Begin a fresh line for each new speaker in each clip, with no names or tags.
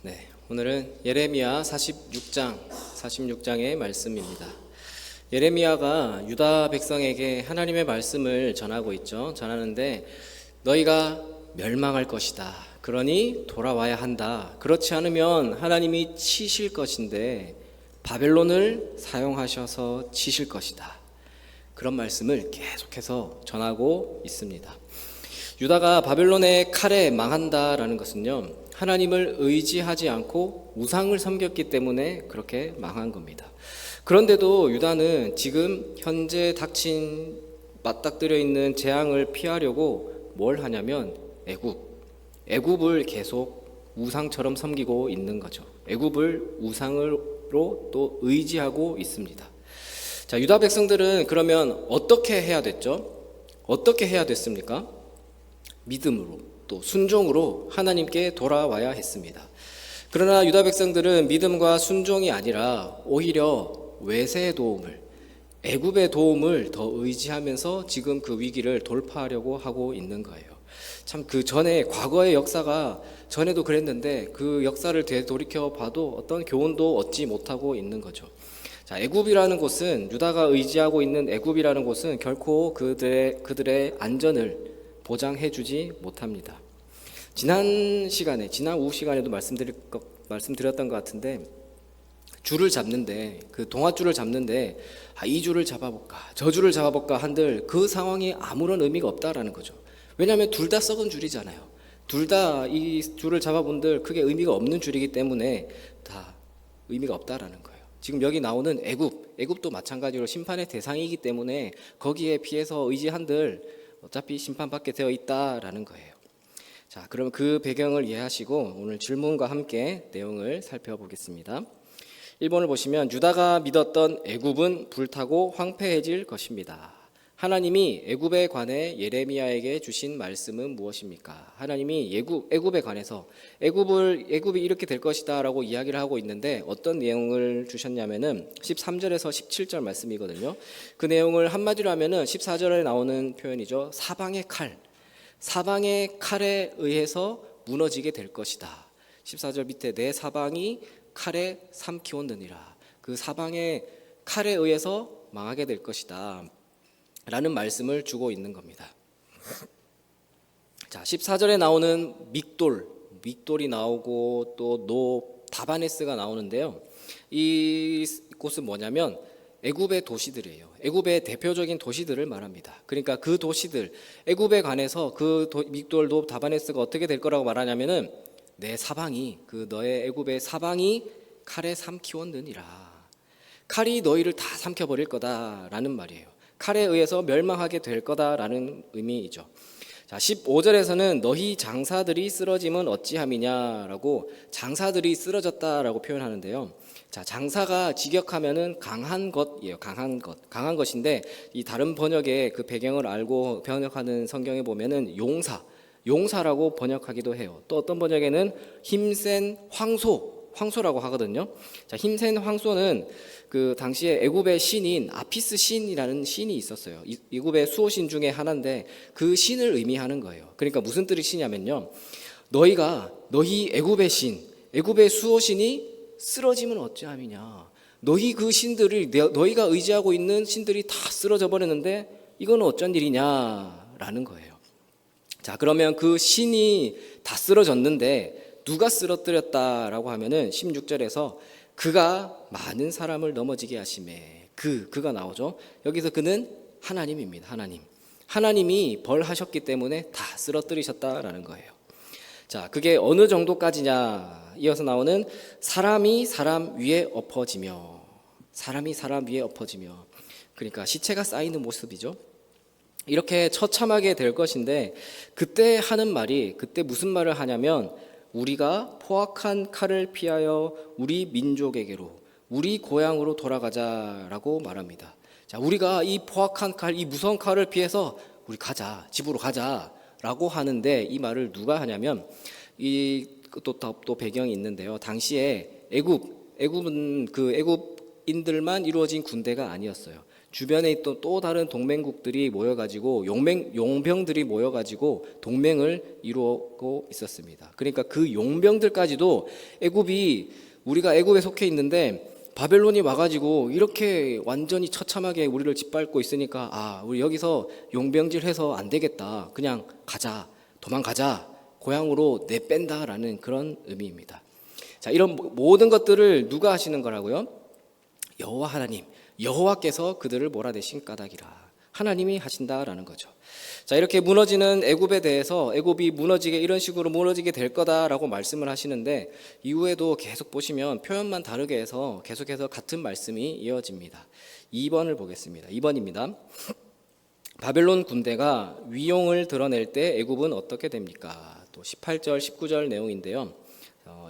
네, 오늘은 예레미야 46장의 말씀입니다. 예레미야가 유다 백성에게 하나님의 말씀을 전하고 있죠. 전하는데 너희가 멸망할 것이다. 그러니 돌아와야 한다. 그렇지 않으면 하나님이 치실 것인데 바벨론을 사용하셔서 치실 것이다. 그런 말씀을 계속해서 전하고 있습니다. 유다가 바벨론의 칼에 망한다라는 것은요, 하나님을 의지하지 않고 우상을 섬겼기 때문에 그렇게 망한 겁니다. 그런데도 유다는 지금 현재 맞닥뜨려 있는 재앙을 피하려고 뭘 하냐면 애굽을 계속 우상처럼 섬기고 있는 거죠. 애굽을 우상으로 또 의지하고 있습니다. 자, 유다 백성들은 그러면 어떻게 해야 됐죠? 어떻게 해야 됐습니까? 믿음으로 또 순종으로 하나님께 돌아와야 했습니다. 그러나 유다 백성들은 믿음과 순종이 아니라 오히려 외세의 도움을, 애굽의 도움을 더 의지하면서 지금 그 위기를 돌파하려고 하고 있는 거예요. 참 그 전에 과거의 역사가 전에도 그랬는데 그 역사를 되돌이켜 봐도 어떤 교훈도 얻지 못하고 있는 거죠. 자, 애굽이라는 곳은, 유다가 의지하고 있는 애굽이라는 곳은 결코 그들의 안전을 보장해주지 못합니다. 지난 오후 시간에도 말씀드렸던 것 같은데, 줄을 잡는데, 그 동아줄을 잡는데, 이 줄을 잡아볼까, 저 줄을 잡아볼까 한들 그 상황이 아무런 의미가 없다라는 거죠. 왜냐하면 둘 다 썩은 줄이잖아요. 둘 다 이 줄을 잡아본들 그게 의미가 없는 줄이기 때문에 다 의미가 없다라는 거예요. 지금 여기 나오는 애굽도 마찬가지로 심판의 대상이기 때문에 거기에 피해서 의지한들 어차피 심판받게 되어 있다라는 거예요. 자, 그럼 그 배경을 이해하시고 오늘 질문과 함께 내용을 살펴보겠습니다. 1번을 보시면 유다가 믿었던 애굽은 불타고 황폐해질 것입니다. 하나님이 애굽에 관해 예레미야에게 주신 말씀은 무엇입니까? 하나님이 애굽에 관해서 애굽이 이렇게 될 것이다라고 이야기를 하고 있는데 어떤 내용을 주셨냐면은 13절에서 17절 말씀이거든요. 그 내용을 한마디로 하면은 14절에 나오는 표현이죠. 사방의 칼에 의해서 무너지게 될 것이다. 14절 밑에 내 사방이 칼에 삼키웠느니라. 그 사방의 칼에 의해서 망하게 될 것이다 라는 말씀을 주고 있는 겁니다. 자, 14절에 나오는 믹돌이 나오고 또 다바네스가 나오는데요. 이 곳은 뭐냐면 애굽의 도시들이에요. 애굽의 대표적인 도시들을 말합니다. 그러니까 그 도시들, 애굽에 관해서 믹돌, 다바네스가 어떻게 될 거라고 말하냐면은 너의 애굽의 사방이 칼에 삼키웠느니라. 칼이 너희를 다 삼켜버릴 거다라는 말이에요. 칼에 의해서 멸망하게 될 거다라는 의미이죠. 자, 15절에서는 너희 장사들이 쓰러짐은 어찌함이냐라고 장사들이 쓰러졌다라고 표현하는데요. 자, 장사가 직역하면은 강한 것이에요. 강한 것인데 이 다른 번역의 그 배경을 알고 번역하는 성경에 보면은 용사라고 번역하기도 해요. 또 어떤 번역에는 힘센 황소라고 하거든요. 자, 힘센 황소는 그 당시에 애굽의 신인 아피스 신이라는 신이 있었어요. 애굽의 수호신 중에 하나인데 그 신을 의미하는 거예요. 그러니까 무슨 뜻이냐면요, 너희 애굽의 애굽의 수호신이 쓰러지면 어찌함이냐. 너희 그 신들을 너희가 의지하고 있는 신들이 다 쓰러져 버렸는데 이건 어쩐 일이냐라는 거예요. 자, 그러면 그 신이 다 쓰러졌는데 누가 쓰러뜨렸다라고 하면은 16절에서 그가 많은 사람을 넘어지게 하심에 그가 나오죠. 여기서 그는 하나님입니다. 하나님이 벌하셨기 때문에 다 쓰러뜨리셨다라는 거예요. 자, 그게 어느 정도까지냐? 이어서 나오는 사람이 사람 위에 엎어지며 그러니까 시체가 쌓이는 모습이죠. 이렇게 처참하게 될 것인데 그때 무슨 말을 하냐면 우리가 포악한 칼을 피하여 우리 민족에게로 우리 고향으로 돌아가자라고 말합니다. 자, 우리가 이 포악한 칼, 이 무서운 칼을 피해서 우리 집으로 가자라고 하는데 이 말을 누가 하냐면 또 배경이 있는데요. 당시에 애굽은 그 애굽인들만 이루어진 군대가 아니었어요. 주변에 있던 또 다른 동맹국들이 모여가지고 용병들이 모여가지고 동맹을 이루고 있었습니다. 그러니까 그 용병들까지도 우리가 애굽에 속해 있는데 바벨론이 와가지고 이렇게 완전히 처참하게 우리를 짓밟고 있으니까 우리 여기서 용병질해서 안 되겠다. 그냥 가자, 도망가자, 고향으로 내뺀다라는 그런 의미입니다. 자, 이런 모든 것들을 누가 하시는 거라고요? 여호와 하나님, 여호와께서 그들을 몰아내신 까닭이라. 하나님이 하신다라는 거죠. 자, 이렇게 무너지는 애굽에 대해서 애굽이 이런 식으로 무너지게 될 거다라고 말씀을 하시는데 이후에도 계속 보시면 표현만 다르게 해서 계속해서 같은 말씀이 이어집니다. 2번을 보겠습니다. 2번입니다. 바벨론 군대가 위용을 드러낼 때 애굽은 어떻게 됩니까? 또 18절, 19절 내용인데요.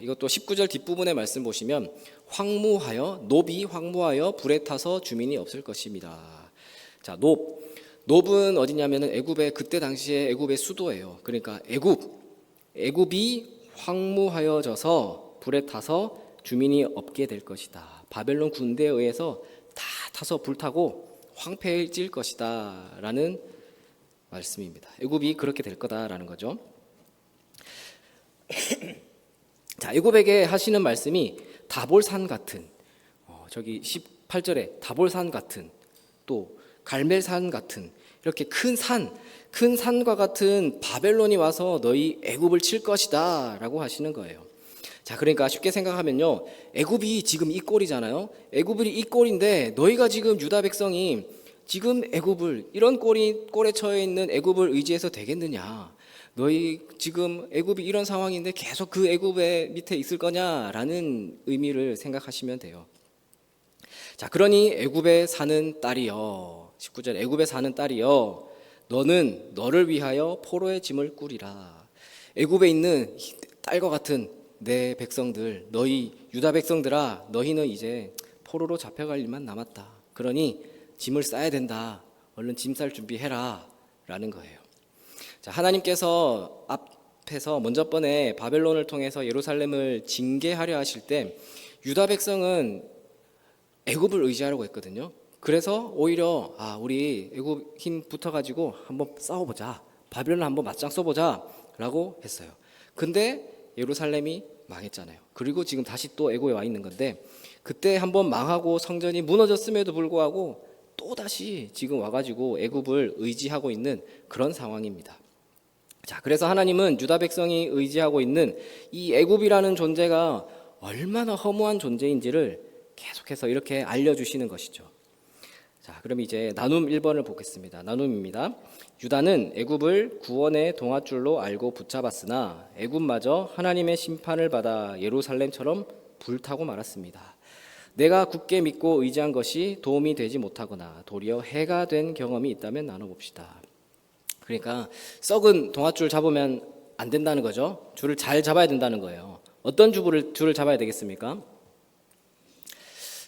이것도 19절 뒷부분의 말씀 보시면 노비 황무하여 불에 타서 주민이 없을 것입니다. 자, 노브는 어디냐면은 그때 당시에 애굽의 수도예요. 그러니까 애굽이 황무하여져서 불에 타서 주민이 없게 될 것이다. 바벨론 군대에 의해서 다 타서 불타고 황폐해질 것이다라는 말씀입니다. 애굽이 그렇게 될 거다라는 거죠. 자, 애굽에게 하시는 말씀이 다볼산 같은 저기 18절에 다볼산 같은 또 갈멜산 같은 이렇게 큰 산과 같은 바벨론이 와서 너희 애굽을 칠 것이다 라고 하시는 거예요. 자, 그러니까 쉽게 생각하면요, 애굽이 지금 이 꼴이잖아요. 애굽이 이 꼴인데 너희가 지금 유다 백성이 지금 이런 꼴에 처해 있는 애굽을 의지해서 되겠느냐? 너희 지금 애굽이 이런 상황인데 계속 그 애굽의 밑에 있을 거냐라는 의미를 생각하시면 돼요. 자, 그러니 애굽에 사는 딸이여, 19절 애굽에 사는 딸이여, 너는 너를 위하여 포로의 짐을 꾸리라. 애굽에 있는 딸과 같은 내 백성들, 너희 유다 백성들아, 너희는 이제 포로로 잡혀갈 일만 남았다. 그러니 짐을 싸야 된다. 얼른 짐 쌀 준비해라 라는 거예요. 자, 하나님께서 앞에서 먼저 번에 바벨론을 통해서 예루살렘을 징계하려 하실 때 유다 백성은 애굽을 의지하려고 했거든요. 그래서 오히려 우리 애굽 힘 붙어가지고 한번 싸워보자, 바벨론 한번 맞짱 써보자 라고 했어요. 근데 예루살렘이 망했잖아요. 그리고 지금 다시 또 애굽에 와 있는 건데 그때 한번 망하고 성전이 무너졌음에도 불구하고 또 다시 지금 와가지고 애굽을 의지하고 있는 그런 상황입니다. 자, 그래서 하나님은 유다 백성이 의지하고 있는 이 애굽이라는 존재가 얼마나 허무한 존재인지를 계속해서 이렇게 알려주시는 것이죠. 자, 그럼 이제 나눔 1번을 보겠습니다. 나눔입니다. 유다는 애굽을 구원의 동아줄로 알고 붙잡았으나 애굽마저 하나님의 심판을 받아 예루살렘처럼 불타고 말았습니다. 내가 굳게 믿고 의지한 것이 도움이 되지 못하거나 도리어 해가 된 경험이 있다면 나눠봅시다. 그러니까 썩은 동아줄 잡으면 안 된다는 거죠. 줄을 잘 잡아야 된다는 거예요. 어떤 줄을 잡아야 되겠습니까?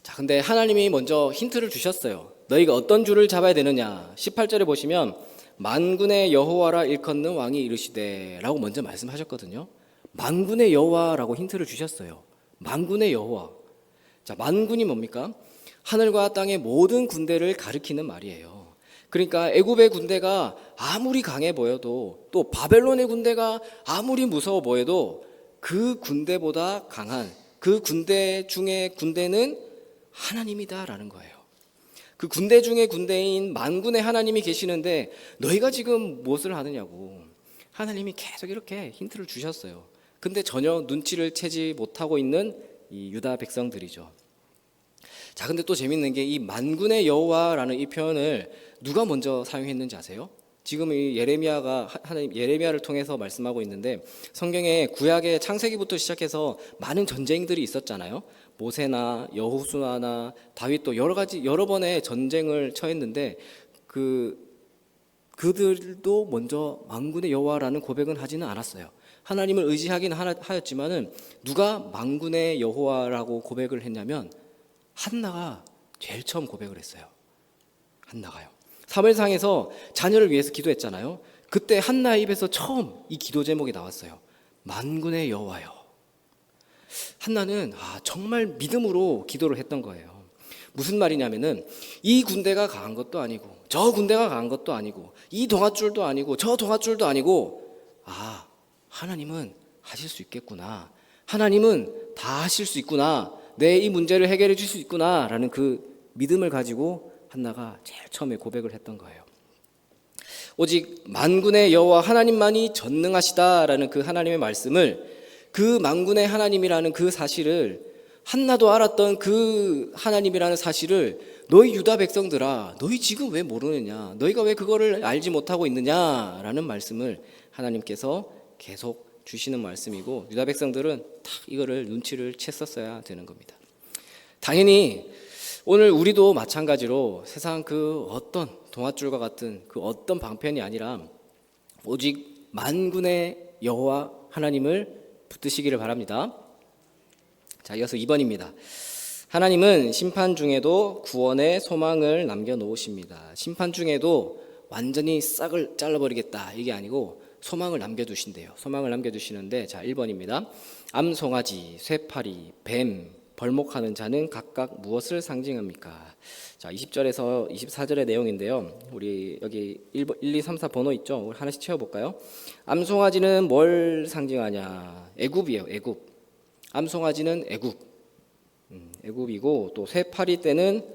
자, 근데 하나님이 먼저 힌트를 주셨어요. 너희가 어떤 줄을 잡아야 되느냐. 18절에 보시면 만군의 여호와라 일컫는 왕이 이르시되 라고 먼저 말씀하셨거든요. 만군의 여호와라고 힌트를 주셨어요. 만군의 여호와. 자, 만군이 뭡니까? 하늘과 땅의 모든 군대를 가리키는 말이에요. 그러니까 애굽의 군대가 아무리 강해 보여도 또 바벨론의 군대가 아무리 무서워 보여도 그 군대보다 강한 그 군대 중의 군대는 하나님이다라는 거예요. 그 군대 중의 군대인 만군의 하나님이 계시는데 너희가 지금 무엇을 하느냐고 하나님이 계속 이렇게 힌트를 주셨어요. 근데 전혀 눈치를 채지 못하고 있는 이 유다 백성들이죠. 자, 근데 또 재밌는 게 이 만군의 여호와라는 이 표현을 누가 먼저 사용했는지 아세요? 지금 이 예레미야를 통해서 말씀하고 있는데 성경에 구약의 창세기부터 시작해서 많은 전쟁들이 있었잖아요. 모세나 여호수아나 다윗도 여러 번의 전쟁을 처했는데 그들도 먼저 만군의 여호와라는 고백은 하지는 않았어요. 하나님을 의지하긴 하였지만은 누가 만군의 여호와라고 고백을 했냐면 한나가 제일 처음 고백을 했어요. 한나가요. 사무엘상에서 자녀를 위해서 기도했잖아요. 그때 한나의 입에서 처음 이 기도 제목이 나왔어요. 만군의 여호와여. 한나는 정말 믿음으로 기도를 했던 거예요. 무슨 말이냐면은 이 군대가 강한 것도 아니고 저 군대가 강한 것도 아니고 이 동아줄도 아니고 저 동아줄도 아니고 하나님은 하실 수 있겠구나. 하나님은 다 하실 수 있구나. 내 이 문제를 해결해 줄 수 있구나 라는 그 믿음을 가지고 한나가 제일 처음에 고백을 했던 거예요. 오직 만군의 여호와 하나님만이 전능하시다라는 그 하나님의 말씀을, 그 만군의 하나님이라는 그 사실을, 한나도 알았던 그 하나님이라는 사실을 너희 유다 백성들아, 너희 지금 왜 모르느냐, 너희가 왜 그거를 알지 못하고 있느냐라는 말씀을 하나님께서 계속 주시는 말씀이고, 유다 백성들은 딱 이거를 눈치를 챘었어야 되는 겁니다. 당연히 오늘 우리도 마찬가지로 세상 그 어떤 동아줄과 같은 그 어떤 방편이 아니라 오직 만군의 여호와 하나님을 붙드시기를 바랍니다. 자, 이어서 2번입니다. 하나님은 심판 중에도 구원의 소망을 남겨놓으십니다. 심판 중에도 완전히 싹을 잘라버리겠다 이게 아니고 소망을 남겨두신대요. 소망을 남겨두시는데, 자, 1번입니다. 암송아지, 쇠파리, 뱀, 벌목하는 자는 각각 무엇을 상징합니까? 자, 20절에서 24절의 내용인데요. 우리 여기 1, 2, 3, 4 번호 있죠? 우리 하나씩 채워볼까요? 암송아지는 뭘 상징하냐? 애굽이에요. 애굽. 암송아지는 애굽. 애굽이고, 또 쇠파리 떼는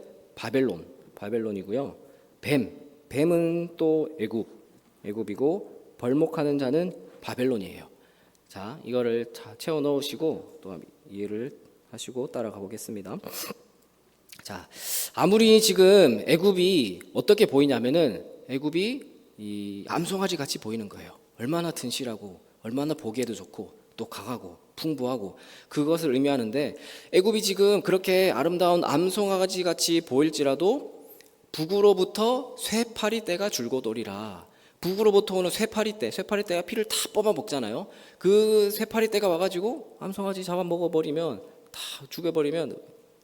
바벨론이고요. 뱀은 또 애굽이고, 벌목하는 자는 바벨론이에요. 자, 이거를 다 채워 넣으시고 또 이해를 하시고 따라가 보겠습니다. 자, 아무리 지금 애굽이 어떻게 보이냐면은 애굽이 이 암송아지 같이 보이는 거예요. 얼마나 튼실하고 얼마나 보기에도 좋고 또 강하고 풍부하고, 그것을 의미하는데, 애굽이 지금 그렇게 아름다운 암송아지 같이 보일지라도 북으로부터 쇠파리 떼가 줄곧 오리라. 북으로부터 오는 쇠파리떼가 피를 다 뽑아 먹잖아요. 그 쇠파리떼가 와가지고 암송아지 잡아 먹어버리면, 다 죽여버리면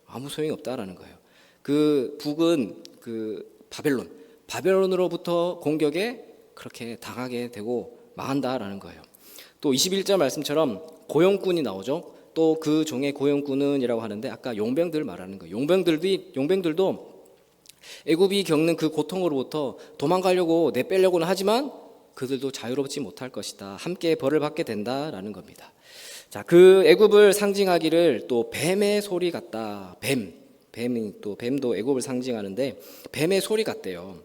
아무 소용이 없다라는 거예요. 그 북은 그 바벨론으로부터 공격에 그렇게 당하게 되고 망한다라는 거예요. 또 21절 말씀처럼 고용꾼이 나오죠. 또 그 종의 고용꾼은이라고 하는데, 아까 용병들 말하는 거예요. 용병들도 애굽이 겪는 그 고통으로부터 도망가려고 내빼려고는 하지만 그들도 자유롭지 못할 것이다. 함께 벌을 받게 된다라는 겁니다. 자, 그 애굽을 상징하기를 또 뱀의 소리 같다. 뱀도 애굽을 상징하는데 뱀의 소리 같대요.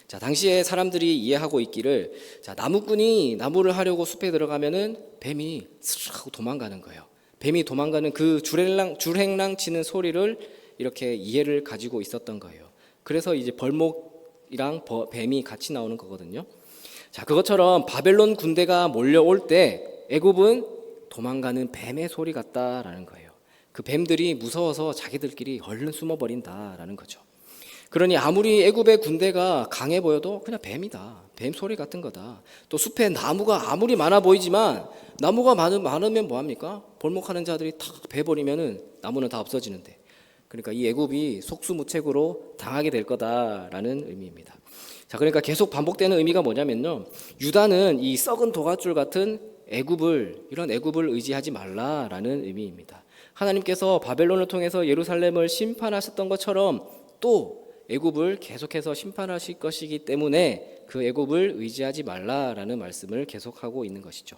자, 당시에 사람들이 이해하고 있기를, 자, 나무꾼이 나무를 하려고 숲에 들어가면은 뱀이 스르륵 하고 도망가는 거예요. 뱀이 도망가는 그 줄행랑 치는 소리를 이렇게 이해를 가지고 있었던 거예요. 그래서 이제 벌목이랑 뱀이 같이 나오는 거거든요. 자, 그것처럼 바벨론 군대가 몰려올 때 애굽은 도망가는 뱀의 소리 같다라는 거예요. 그 뱀들이 무서워서 자기들끼리 얼른 숨어버린다라는 거죠. 그러니 아무리 애굽의 군대가 강해 보여도 그냥 뱀이다. 뱀 소리 같은 거다. 또 숲에 나무가 아무리 많아 보이지만 나무가 많으면 뭐합니까? 벌목하는 자들이 탁 베버리면은 나무는 다 없어지는데. 그러니까 이 애굽이 속수무책으로 당하게 될 거다라는 의미입니다. 자, 그러니까 계속 반복되는 의미가 뭐냐면요, 유다는 이 썩은 도가줄 같은 이런 애굽을 의지하지 말라라는 의미입니다. 하나님께서 바벨론을 통해서 예루살렘을 심판하셨던 것처럼 또 애굽을 계속해서 심판하실 것이기 때문에 그 애굽을 의지하지 말라라는 말씀을 계속하고 있는 것이죠.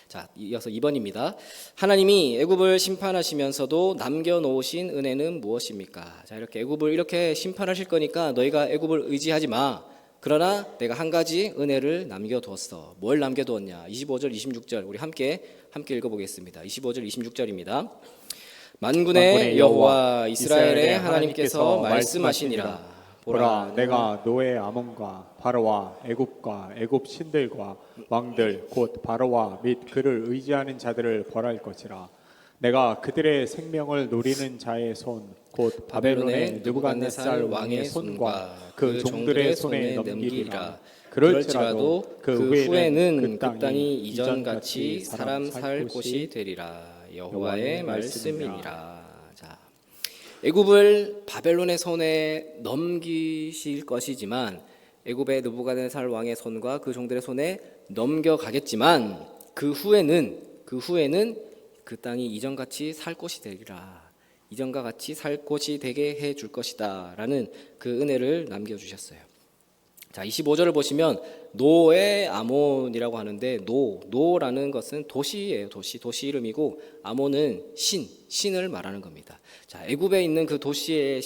자, 이어서 2번입니다. 하나님이 애굽을 심판하시면서도 남겨놓으신 은혜는 무엇입니까? 자, 이렇게 애굽을 이렇게 심판하실 거니까 너희가 애굽을 의지하지 마. 그러나 내가 한 가지 은혜를 남겨두었어. 뭘 남겨두었냐? 25절, 26절 우리 함께 읽어보겠습니다. 25절, 26절입니다. 만군의 여호와 이스라엘의 하나님께서 말씀하시니라.
보라, 내가 노의 아몬과 바로와 애굽과 애굽 신들과 왕들 곧 바로와 및 그를 의지하는 자들을 벌할 것이라. 내가 그들의 생명을 노리는 자의 손 곧 바벨론의 느부갓네살 왕의 손과 그 종들의 손에 넘기리라. 그럴지라도 그 후에는 그 땅이 이전같이 사람 살 곳이 되리라. 여호와의 말씀이니라.
자, 애굽을 바벨론의 손에 넘기실 것이지만, 애굽의 느부갓네살 왕의 손과 그 종들의 손에 넘겨가겠지만 그 후에는 그 땅이 이전같이 살 곳이 되리라. 이전과 같이 살 곳이 되게 해 줄 것이다 라는 그 은혜를 남겨주셨어요. 자, 25절을 보시면 노의 아몬이라고 하는데 노라는 것은 도시예요. 도시 이름이고 아몬은 신을 말하는 겁니다. 자, 애굽에 있는 그 도시의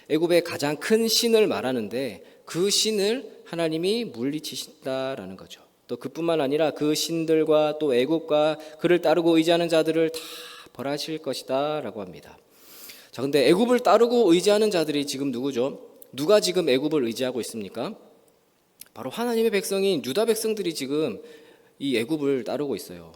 애굽의 가장 큰 신을 말하는데 그 신을 하나님이 물리치신다라는 거죠. 또 그뿐만 아니라 그 신들과 또 애굽과 그를 따르고 의지하는 자들을 다 벌하실 것이다라고 합니다. 자, 근데 애굽을 따르고 의지하는 자들이 지금 누구죠? 누가 지금 애굽을 의지하고 있습니까? 바로 하나님의 백성인 유다 백성들이 지금 이 애굽을 따르고 있어요.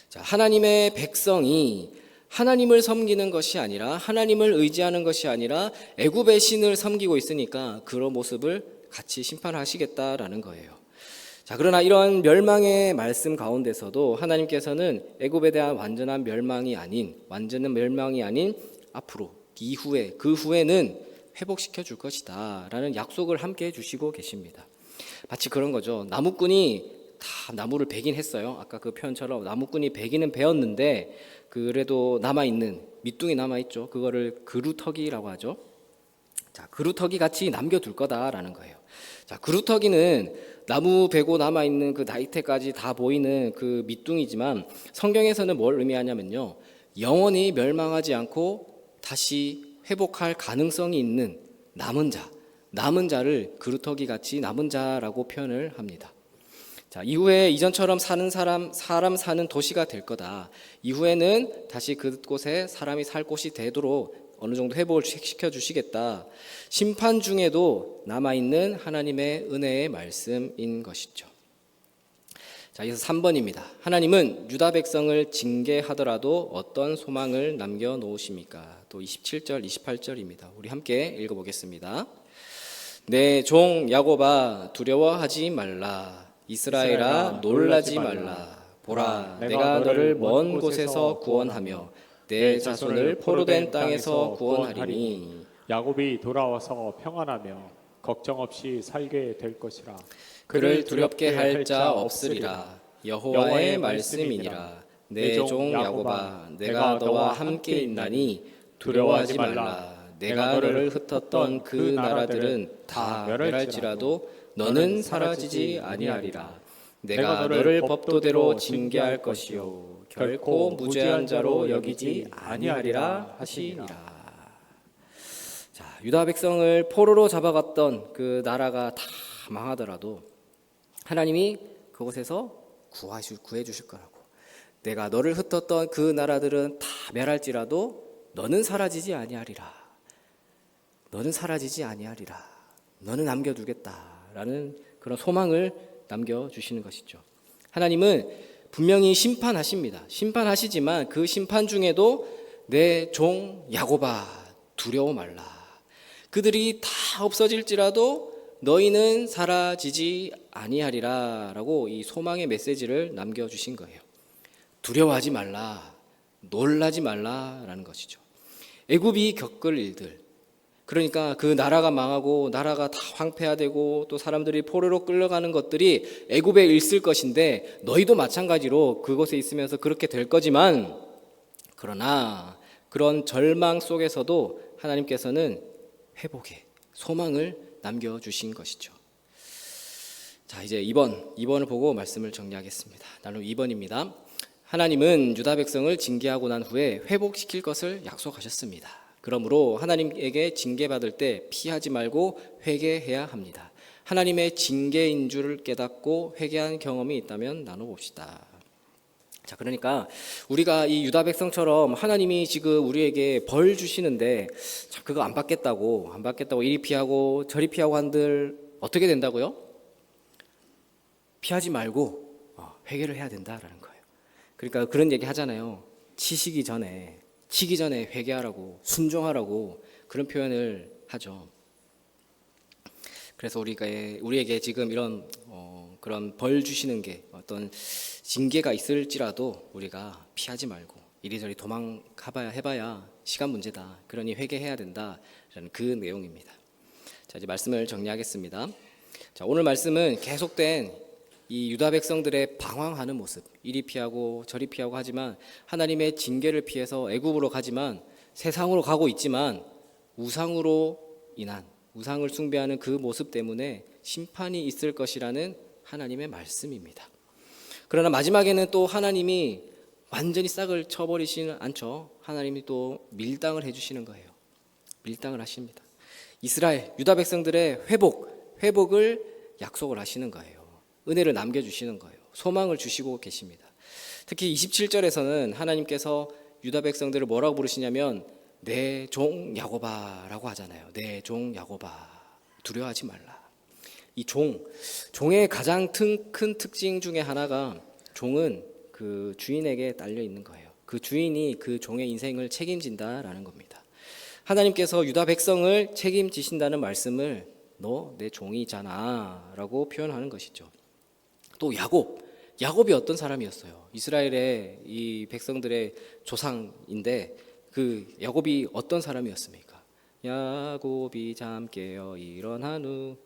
자, 하나님의 백성이 하나님을 섬기는 것이 아니라 하나님을 의지하는 것이 아니라 애굽의 신을 섬기고 있으니까 그런 모습을 같이 심판하시겠다라는 거예요. 자, 그러나 이런 멸망의 말씀 가운데서도 하나님께서는 애굽에 대한 완전한 멸망이 아닌 앞으로 이후에 그 후에는 회복시켜 줄 것이다라는 약속을 함께 해 주시고 계십니다. 마치 그런 거죠. 나무꾼이 다 나무를 베긴 했어요. 아까 그 표현처럼 나무꾼이 베기는 베었는데 그래도 남아있는 밑둥이 남아있죠. 그거를 그루터기라고 하죠. 자, 그루터기 같이 남겨둘 거다라는 거예요. 자, 그루터기는 나무 베고 남아있는 그 나이테까지 다 보이는 그 밑둥이지만 성경에서는 뭘 의미하냐면요, 영원히 멸망하지 않고 다시 회복할 가능성이 있는 남은 자를 그루터기 같이 남은 자라고 표현을 합니다. 자, 이후에 이전처럼 사람 사는 도시가 될 거다. 이후에는 다시 그곳에 사람이 살 곳이 되도록 어느 정도 회복을 시켜 주시겠다. 심판 중에도 남아있는 하나님의 은혜의 말씀인 것이죠. 자, 이어서 3번입니다. 하나님은 유다 백성을 징계하더라도 어떤 소망을 남겨놓으십니까? 또 27절, 28절입니다. 우리 함께 읽어보겠습니다. 내 종 야곱아 두려워하지 말라. 이스라엘아 놀라지 말라. 보라, 내가 너를 먼 곳에서 구원하며 내 자손을 포로된 땅에서 구원하리니
야곱이 돌아와서 평안하며 걱정 없이 살게 될 것이라.
그를 두렵게 할 자 없으리라. 여호와의 말씀이니라. 내 종 야곱아 내가 너와 함께 있나니 두려워하지 말라. 내가 너를 흩었던 그 나라들은 다 멸할지라도 너는 사라지지 아니하리라. 내가 너를 법도대로 징계할 것이요 결코 무죄한 자로 여기지 아니하리라 하시니라. 자, 유다 백성을 포로로 잡아갔던 그 나라가 다 망하더라도 하나님이 그곳에서 구해 주실 거라고. 내가 너를 흩었던 그 나라들은 다 멸할지라도 너는 사라지지 아니하리라. 너는 사라지지 아니하리라. 너는 남겨두겠다라는 그런 소망을 남겨주시는 것이죠. 하나님은 분명히 심판하십니다. 심판하시지만 그 심판 중에도 내 종 야곱아 두려워 말라. 그들이 다 없어질지라도 너희는 사라지지 아니하리라 라고 이 소망의 메시지를 남겨주신 거예요. 두려워하지 말라, 놀라지 말라라는 것이죠. 애굽이 겪을 일들, 그러니까 그 나라가 망하고 나라가 다 황폐화되고 또 사람들이 포로로 끌려가는 것들이 애굽에 있을 것인데 너희도 마찬가지로 그곳에 있으면서 그렇게 될 거지만, 그러나 그런 절망 속에서도 하나님께서는 회복의 소망을 남겨주신 것이죠. 자, 이제 2번을 보고 말씀을 정리하겠습니다. 나는 2번입니다. 하나님은 유다 백성을 징계하고 난 후에 회복시킬 것을 약속하셨습니다. 그러므로 하나님에게 징계받을 때 피하지 말고 회개해야 합니다. 하나님의 징계인 줄을 깨닫고 회개한 경험이 있다면 나눠봅시다. 자, 그러니까 우리가 이 유다 백성처럼 하나님이 지금 우리에게 벌 주시는데 참 그거 안 받겠다고 이리 피하고 저리 피하고 한들 어떻게 된다고요? 피하지 말고 회개를 해야 된다라는 거예요. 그러니까 그런 얘기 하잖아요. 치기 전에 회개하라고, 순종하라고 그런 표현을 하죠. 그래서 우리에게 지금 이런 그런 벌 주시는 게 어떤 징계가 있을지라도 우리가 피하지 말고 이리저리 해봐야 시간 문제다. 그러니 회개해야 된다라는 그 내용입니다. 자, 이제 말씀을 정리하겠습니다. 자, 오늘 말씀은 계속된 이 유다 백성들의 방황하는 모습, 이리 피하고 저리 피하고 하지만 하나님의 징계를 피해서 애굽으로 가지만 세상으로 가고 있지만 우상으로 인한 우상을 숭배하는 그 모습 때문에 심판이 있을 것이라는 하나님의 말씀입니다. 그러나 마지막에는 또 하나님이 완전히 싹을 쳐버리시는 않죠. 하나님이 또 밀당을 해주시는 거예요. 밀당을 하십니다. 이스라엘 유다 백성들의 회복을 약속을 하시는 거예요. 은혜를 남겨주시는 거예요. 소망을 주시고 계십니다. 특히 27절에서는 하나님께서 유다 백성들을 뭐라고 부르시냐면 내 종 야곱아라고 하잖아요. 내 종 야곱아, 두려워하지 말라. 이 종의 가장 큰 특징 중에 하나가 종은 그 주인에게 딸려 있는 거예요. 그 주인이 그 종의 인생을 책임진다라는 겁니다. 하나님께서 유다 백성을 책임지신다는 말씀을 너 내 종이잖아 라고 표현하는 것이죠. 또 야곱이 어떤 사람이었어요? 이스라엘의 이 백성들의 조상인데 그 야곱이 어떤 사람이었습니까? 야곱이 잠 깨어 일어난 후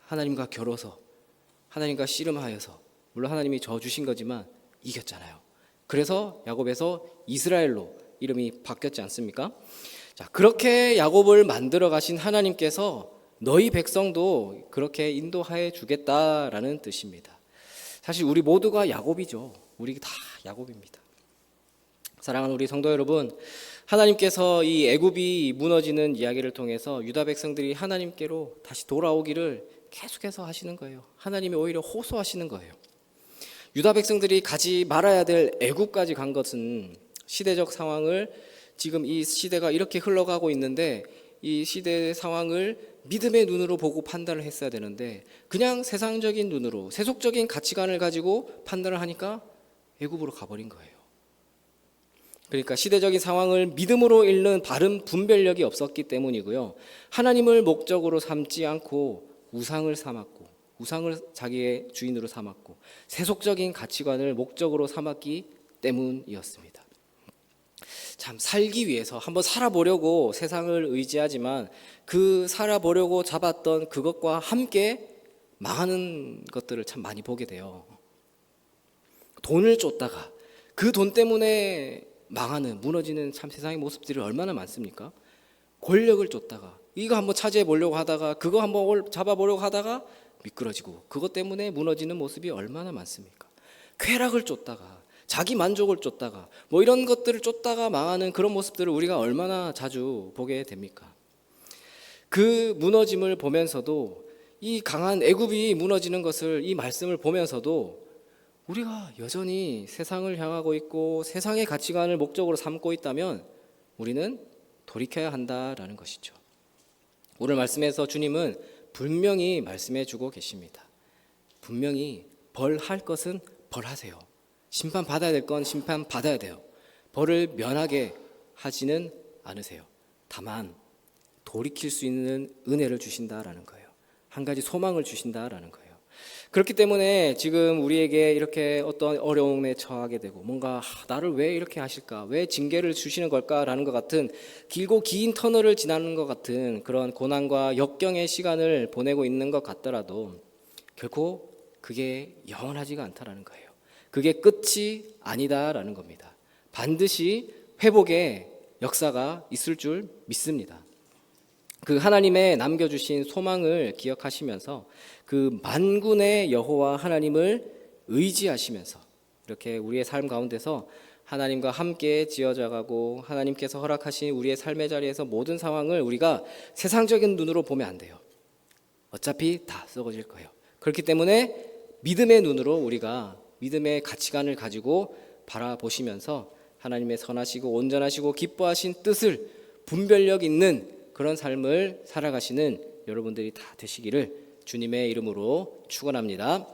하나님과 겨뤄서 하나님과 씨름하여서 물론 하나님이 저 주신 거지만 이겼잖아요. 그래서 야곱에서 이스라엘로 이름이 바뀌었지 않습니까? 자, 그렇게 야곱을 만들어 가신 하나님께서 너희 백성도 그렇게 인도하여 주겠다라는 뜻입니다. 사실 우리 모두가 야곱이죠. 우리 다 야곱입니다. 사랑하는 우리 성도 여러분, 하나님께서 이 애굽이 무너지는 이야기를 통해서 유다 백성들이 하나님께로 다시 돌아오기를 계속해서 하시는 거예요. 하나님이 오히려 호소하시는 거예요. 유다 백성들이 가지 말아야 될 애굽까지 간 것은 시대적 상황을 지금 이 시대가 이렇게 흘러가고 있는데 이 시대의 상황을 믿음의 눈으로 보고 판단을 했어야 되는데 그냥 세상적인 눈으로 세속적인 가치관을 가지고 판단을 하니까 애굽으로 가버린 거예요. 그러니까 시대적인 상황을 믿음으로 읽는 바른 분별력이 없었기 때문이고요. 하나님을 목적으로 삼지 않고 우상을 삼았고 우상을 자기의 주인으로 삼았고 세속적인 가치관을 목적으로 삼았기 때문이었습니다. 참 살기 위해서 한번 살아보려고 세상을 의지하지만 그 살아보려고 잡았던 그것과 함께 망하는 것들을 참 많이 보게 돼요. 돈을 쫓다가 그 돈 때문에 망하는 무너지는 참 세상의 모습들이 얼마나 많습니까? 권력을 쫓다가 이거 한번 차지해 보려고 하다가 그거 한번 잡아보려고 하다가 미끄러지고 그것 때문에 무너지는 모습이 얼마나 많습니까? 쾌락을 쫓다가 자기 만족을 쫓다가 뭐 이런 것들을 쫓다가 망하는 그런 모습들을 우리가 얼마나 자주 보게 됩니까? 그 무너짐을 보면서도 이 강한 애굽이 무너지는 것을 이 말씀을 보면서도 우리가 여전히 세상을 향하고 있고 세상의 가치관을 목적으로 삼고 있다면 우리는 돌이켜야 한다라는 것이죠. 오늘 말씀에서 주님은 분명히 말씀해 주고 계십니다. 분명히 벌할 것은 벌하세요. 심판 받아야 될 건 심판 받아야 돼요. 벌을 면하게 하지는 않으세요. 다만 돌이킬 수 있는 은혜를 주신다라는 거예요. 한 가지 소망을 주신다라는 거예요. 그렇기 때문에 지금 우리에게 이렇게 어떤 어려움에 처하게 되고 뭔가 나를 왜 이렇게 하실까? 왜 징계를 주시는 걸까라는 것 같은 길고 긴 터널을 지나는 것 같은 그런 고난과 역경의 시간을 보내고 있는 것 같더라도 결코 그게 영원하지가 않다라는 거예요. 그게 끝이 아니다라는 겁니다. 반드시 회복의 역사가 있을 줄 믿습니다. 그 하나님의 남겨주신 소망을 기억하시면서 그 만군의 여호와 하나님을 의지하시면서 이렇게 우리의 삶 가운데서 하나님과 함께 지어져가고 하나님께서 허락하신 우리의 삶의 자리에서 모든 상황을 우리가 세상적인 눈으로 보면 안 돼요. 어차피 다 썩어질 거예요. 그렇기 때문에 믿음의 눈으로 우리가 믿음의 가치관을 가지고 바라보시면서 하나님의 선하시고 온전하시고 기뻐하신 뜻을 분별력 있는 그런 삶을 살아가시는 여러분들이 다 되시기를 주님의 이름으로 축원합니다.